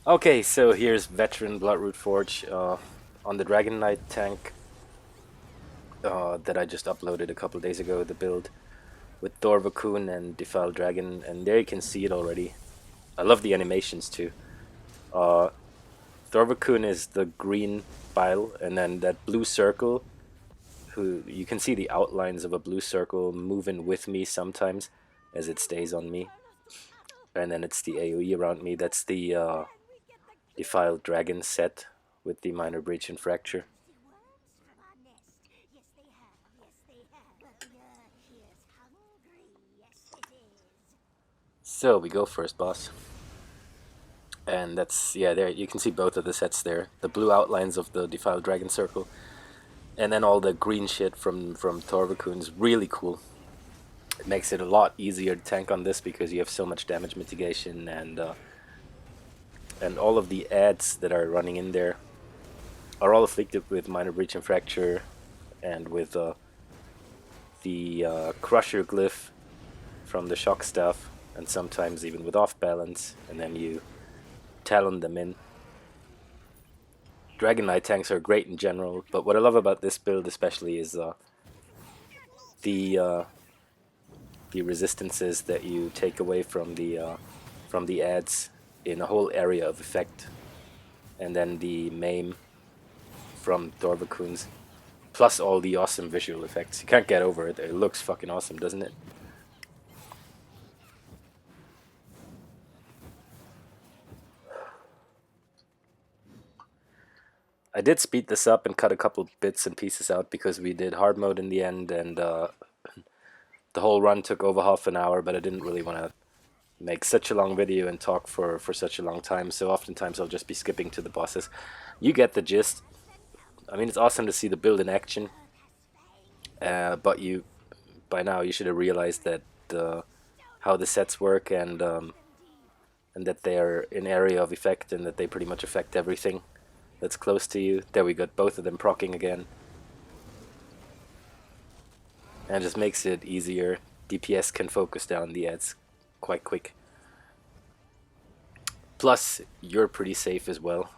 Okay, so here's veteran Bloodroot Forge on the Dragonknight tank that I just uploaded a couple days ago. The build with Dorvakun and Defiled Dragon, and there you can see it already. I love the animations too. Uh, Dorvakun is the green bile, and then that blue circle. Who you can see the outlines of a blue circle moving with me sometimes as it stays on me, and then it's the AOE around me. That's the Defiled Dragon set with the minor breach and fracture. So we go first, boss. And that's, yeah, there you can see both of the sets there. The blue outlines of the Defiled Dragon circle, and then all the green shit from Torvakun's really cool. It makes it a lot easier to tank on this because you have so much damage mitigation, and all of the ads that are running in there are all afflicted with minor breach and fracture, and with the crusher glyph from the shock staff, and sometimes even with off balance, and then you talon them in. Dragonknight tanks are great in general, but what I love about this build especially is the uh, the resistances that you take away from the ads in a whole area of effect, and then the maim from Dorvakun's, plus all the awesome visual effects. You can't get over it. It looks fucking awesome, doesn't it? I did speed this up and cut a couple bits and pieces out because we did hard mode in the end, and the whole run took over half an hour, but I didn't really want to make such a long video and talk for such a long time, so oftentimes I'll just be skipping to the bosses. You get the gist. I mean, it's awesome to see the build in action, but by now you should have realized that how the sets work, and that they are in area of effect, and that they pretty much affect everything that's close to you. There we got both of them proccing again. And it just makes it easier. DPS can focus down the ads quite quick. Plus, you're pretty safe as well,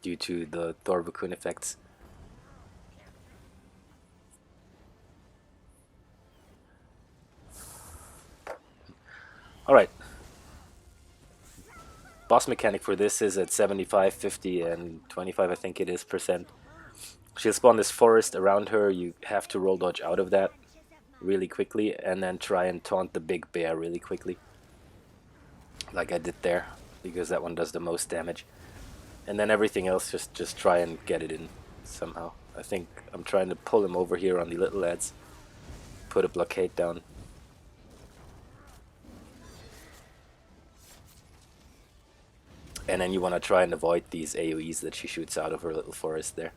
due to the Thorvakun effects. Alright. Boss mechanic for this is at 75, 50, and 25, I think it is, percent. She'll spawn this forest around her. You have to roll dodge out of that really quickly, and then try and taunt the big bear really quickly, like I did there, because that one does the most damage. And then everything else, just try and get it in somehow. I think I'm trying to pull him over here on the little ads, put a blockade down. And then you want to try and avoid these AoEs that she shoots out of her little forest there.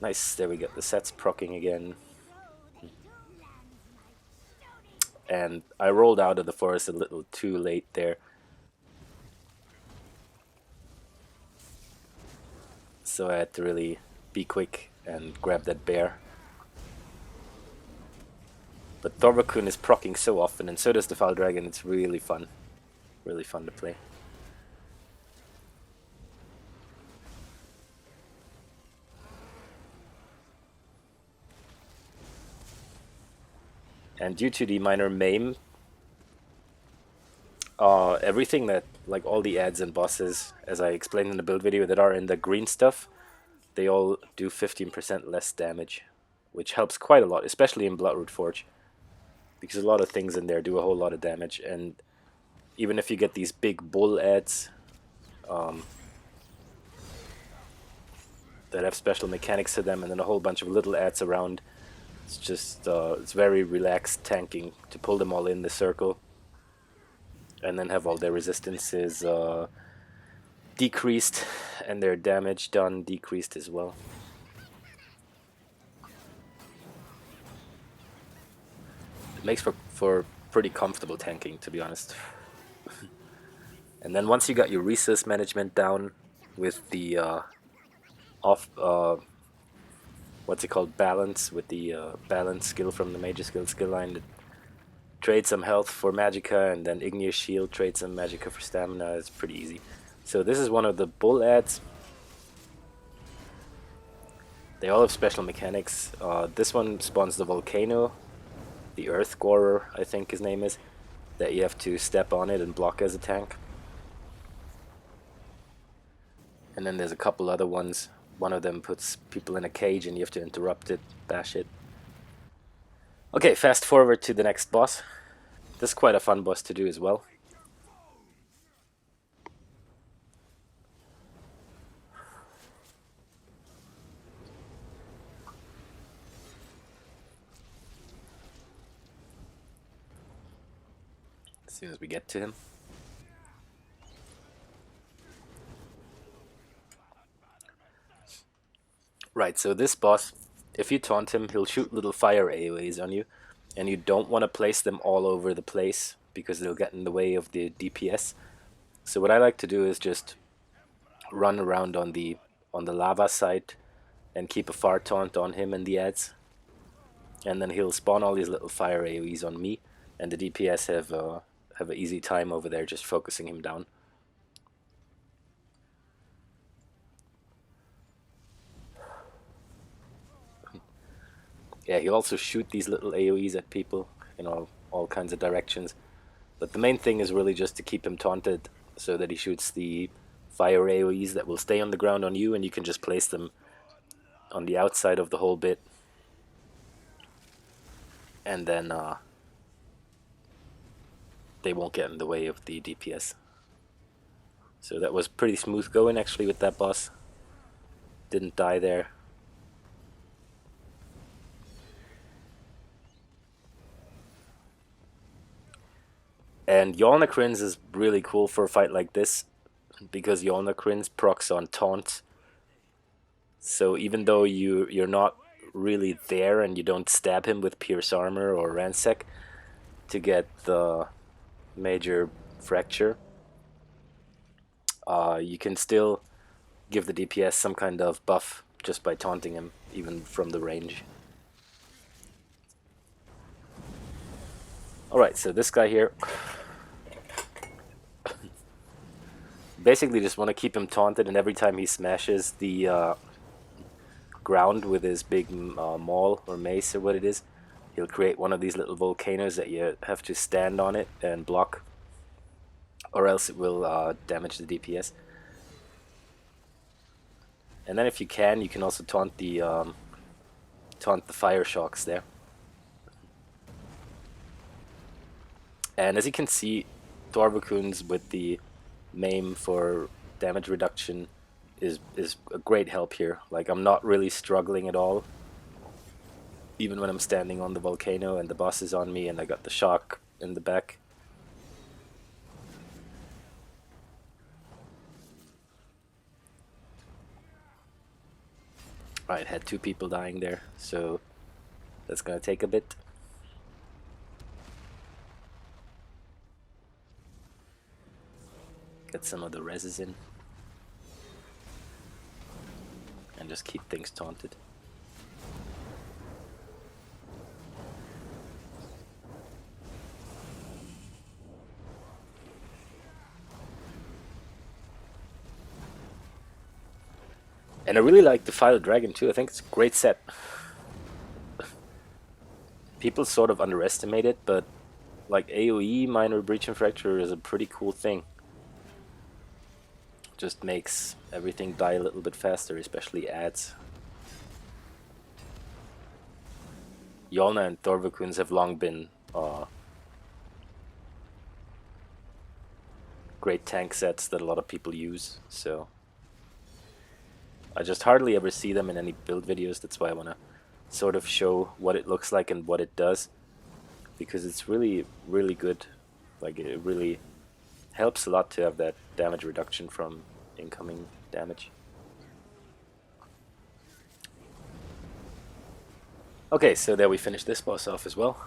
Nice, there we go, the sets proccing again. And I rolled out of the forest a little too late there. So I had to really be quick and grab that bear. But Thorvakun is proccing so often, and so does the Foul Dragon. It's really fun. Really fun to play. And due to the minor maim, everything that, like all the ads and bosses, as I explained in the build video, that are in the green stuff, they all do 15% less damage, which helps quite a lot, especially in Bloodroot Forge, because a lot of things in there do a whole lot of damage. And even if you get these big bull ads that have special mechanics to them, and then a whole bunch of little ads around, it's just it's very relaxed tanking to pull them all in the circle, and then have all their resistances decreased, and their damage done decreased as well. It makes for pretty comfortable tanking, to be honest. And then once you got your resource management down with the what's it called, balance, with the balance skill from the major skill line. It trades some health for magicka, and then igneous shield trades some magicka for stamina. It's pretty easy. So this is one of the bull ads. They all have special mechanics. This one spawns the volcano, the earth gorer, I think his name is, that you have to step on it and block as a tank. And then there's a couple other ones. One of them puts people in a cage and you have to interrupt it, bash it. Okay, fast forward to the next boss. This is quite a fun boss to do as well. As soon as we get to him. Right, so this boss, if you taunt him, he'll shoot little fire AoEs on you, and you don't want to place them all over the place because they'll get in the way of the DPS. So what I like to do is just run around on the lava side and keep a far taunt on him and the ads, and then he'll spawn all these little fire AoEs on me, and the DPS have an easy time over there just focusing him down. Yeah, he'll also shoot these little AoEs at people in all kinds of directions. But the main thing is really just to keep him taunted so that he shoots the fire AoEs that will stay on the ground on you, and you can just place them on the outside of the whole bit. And then they won't get in the way of the DPS. So that was pretty smooth going actually with that boss. Didn't die there. And Yolnakrins is really cool for a fight like this, because Yolnakrins procs on taunt. So even though you're not really there and you don't stab him with pierce armor or ransack to get the major fracture, you can still give the DPS some kind of buff just by taunting him, even from the range. Alright, so this guy here, basically just want to keep him taunted, and every time he smashes the ground with his big maul or mace or what it is, he'll create one of these little volcanoes that you have to stand on it and block, or else it will damage the DPS. And then if you can also taunt the fire shocks there. And as you can see, Thorvakuns with the maim for damage reduction is a great help here. Like, I'm not really struggling at all, even when I'm standing on the volcano and the boss is on me and I got the shock in the back. Alright, had 2 people dying there, so that's gonna take a bit. Get some of the reses in. And just keep things taunted. And I really like the File Dragon too. I think it's a great set. People sort of underestimate it, but like AoE minor breach and fracture is a pretty cool thing. Just makes everything die a little bit faster, especially ads. Yolna and Thorvakuns have long been great tank sets that a lot of people use, so I just hardly ever see them in any build videos. That's why I want to sort of show what it looks like and what it does, because it's really, really good. Like, it really helps a lot to have that damage reduction from incoming damage. Okay, so there we finished this boss off as well.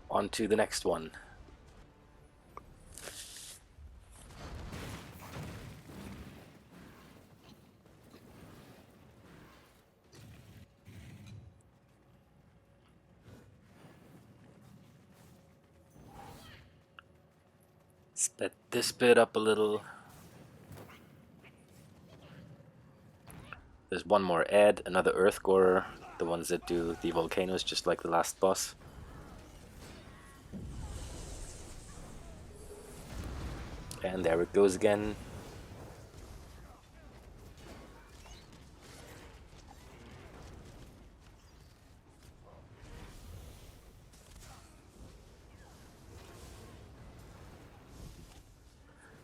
On to the next one. Sped this bit up a little. There's one more ad, another Earth Gorer, the ones that do the volcanoes, just like the last boss. And there it goes again.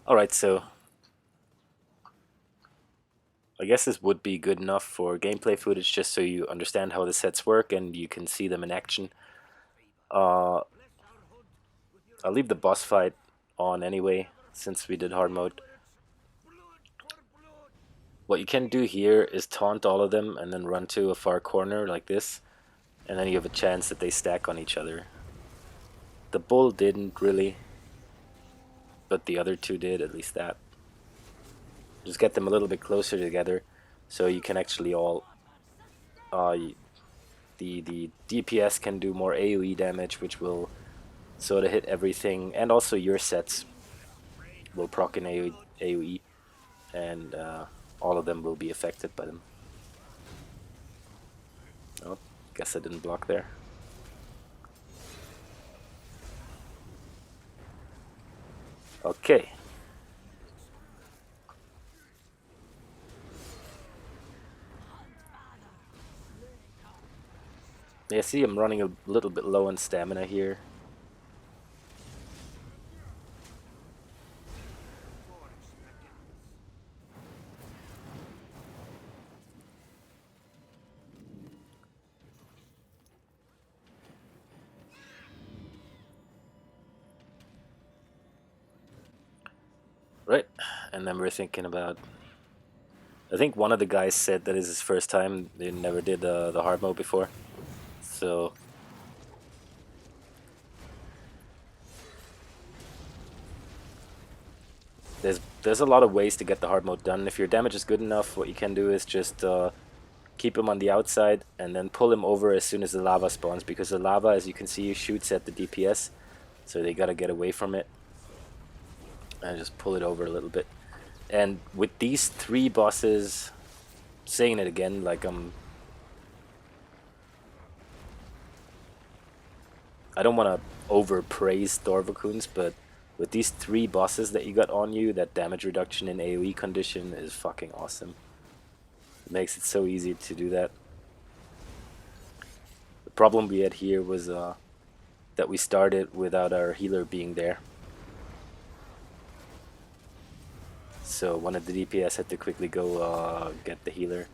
Alright, so I guess this would be good enough for gameplay footage, just so you understand how the sets work and you can see them in action. I'll leave the boss fight on anyway, since we did hard mode. What you can do here is taunt all of them and then run to a far corner like this, and then you have a chance that they stack on each other. The bull didn't really, but the other two did, at least that. Just get them a little bit closer together so you can actually all... the DPS can do more AoE damage, which will sort of hit everything, and also your sets will proc in AoE, and all of them will be affected by them. Oh, guess I didn't block there. Okay. Yeah, see, I'm running a little bit low on stamina here. Right, and then we're thinking about... I think one of the guys said that is his first time. They never did the hard mode before. So... There's a lot of ways to get the hard mode done. If your damage is good enough, what you can do is just keep him on the outside and then pull him over as soon as the lava spawns, because the lava, as you can see, shoots at the DPS, so they gotta get away from it. And just pull it over a little bit. And with these 3 bosses, saying it again like I don't want to overpraise Thorvakuns, but with these 3 bosses that you got on you, that damage reduction in AoE condition is fucking awesome. It makes it so easy to do that. The problem we had here was that we started without our healer being there. So one of the DPS had to quickly go get the healer,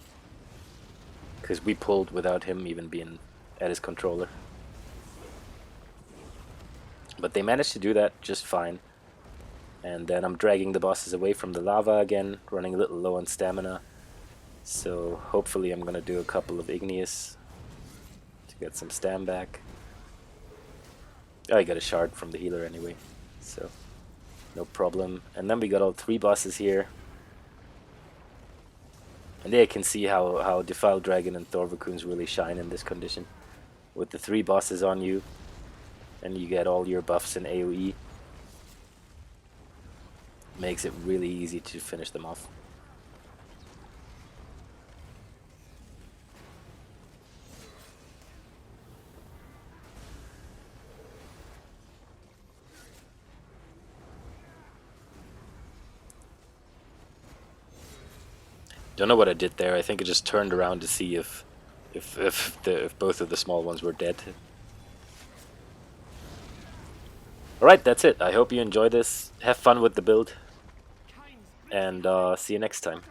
because we pulled without him even being at his controller. But they managed to do that just fine. And then I'm dragging the bosses away from the lava again, running a little low on stamina. So hopefully I'm gonna do a couple of Igneous to get some stam back. I got a shard from the healer anyway, so no problem. And then we got all 3 bosses here. And there you can see how Defiled Dragon and Thorvakuns really shine in this condition. With the 3 bosses on you, and you get all your buffs in AoE. Makes it really easy to finish them off. Don't know what I did there. I think I just turned around to see if both of the small ones were dead. Alright, that's it. I hope you enjoy this. Have fun with the build. And see you next time.